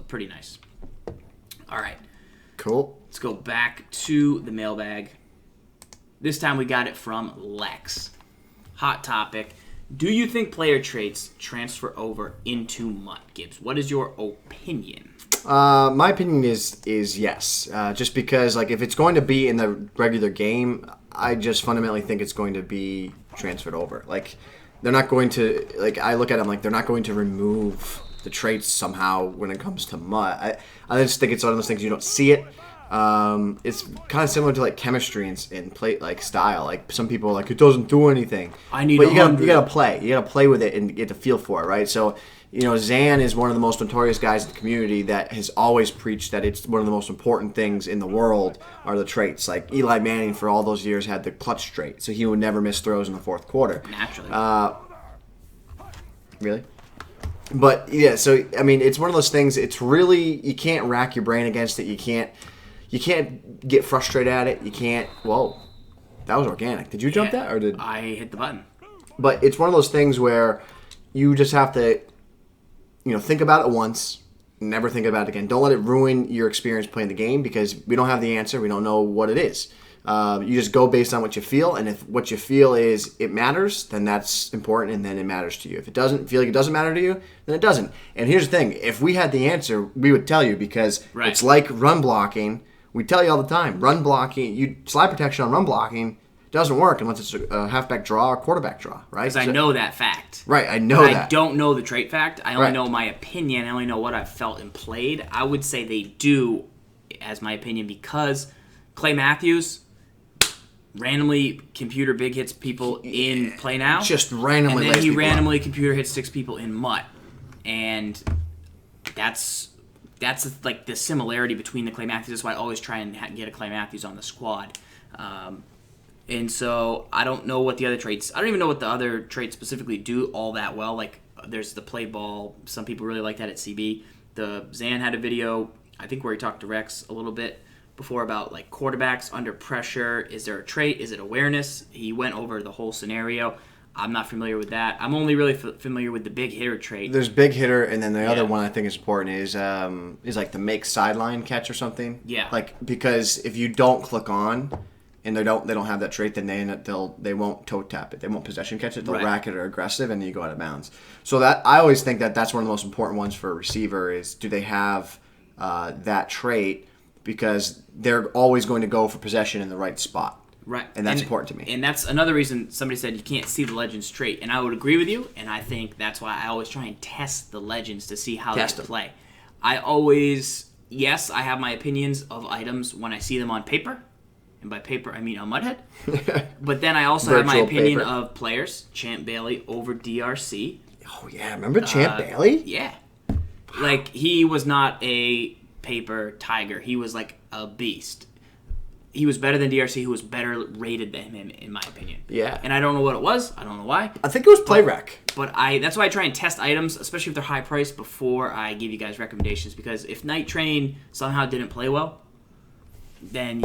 pretty nice. All right. Cool. Let's go back to the mailbag. This time we got it from Lex. Hot topic. Do you think player traits transfer over into MUT, Gibbs? What is your opinion? My opinion is yes. Just because, like, if it's going to be in the regular game, I just fundamentally think it's going to be transferred over. Like, they're not going to, like, I look at them like they're not going to remove the traits somehow when it comes to MUT. I just think it's one of those things you don't see it. It's kind of similar to like chemistry in play like style. Like some people are like it doesn't do anything. But you gotta play. You gotta play with it and get the feel for it, right? So Zan is one of the most notorious guys in the community that has always preached that it's one of the most important things in the world are the traits. Like Eli Manning for all those years had the clutch trait, so he would never miss throws in the fourth quarter. Naturally. Really? But yeah, so I mean, it's one of those things. It's really you can't rack your brain against it. You can't get frustrated at it. You can't. Whoa, that was organic. Did you jump that or did I hit the button? But it's one of those things where you just have to, think about it once, never think about it again. Don't let it ruin your experience playing the game because we don't have the answer. We don't know what it is. You just go based on what you feel, and if what you feel is it matters, then that's important, and then it matters to you. If it doesn't feel like it doesn't matter to you, then it doesn't. And here's the thing: if we had the answer, we would tell you because It's like run blocking. We tell you all the time: run blocking, slide protection on run blocking doesn't work unless it's a halfback draw or quarterback draw, right? Because I know that fact. Right, I know that. I don't know the trait fact. I only know my opinion. I only know what I've felt and played. I would say they do, as my opinion, because Clay Matthews randomly computer big hits people in play now. Just randomly. And then he randomly computer hits 6 people in MUT. And that's like the similarity between the Clay Matthews. That's why I always try and get a Clay Matthews on the squad. And so I don't know what the other traits. I don't even know what the other traits specifically do all that well. Like there's the play ball. Some people really like that at CB. The Zan had a video, I think, where he talked to Rex a little bit before about like quarterbacks under pressure. Is there a trait? Is it awareness? He went over the whole scenario. I'm not familiar with that. I'm only really familiar with the big hitter trait. There's big hitter, and then the other one I think is important is like the make sideline catch or something. Yeah. Like because if you don't click on, and they don't have that trait, then they won't toe tap it. They won't possession catch it. They'll rack it or aggressive, and then you go out of bounds. So that I always think that's one of the most important ones for a receiver is do they have that trait because they're always going to go for possession in the right spot. Right. And that's important to me. And that's another reason somebody said you can't see the legends trait. And I would agree with you, and I think that's why I always try and test the legends to see how they play. I have my opinions of items when I see them on paper. And by paper, I mean on Mudhead. But then I also have my opinion of players. Champ Bailey over DRC. Oh, yeah. Remember Champ Bailey? Yeah. Like, he was not a paper tiger. He was like a beast. He was better than DRC, who was better rated than him, in my opinion. Yeah. And I don't know what it was. I don't know why. I think it was play rec. But that's why I try and test items, especially if they're high priced, before I give you guys recommendations. Because if Night Train somehow didn't play well, then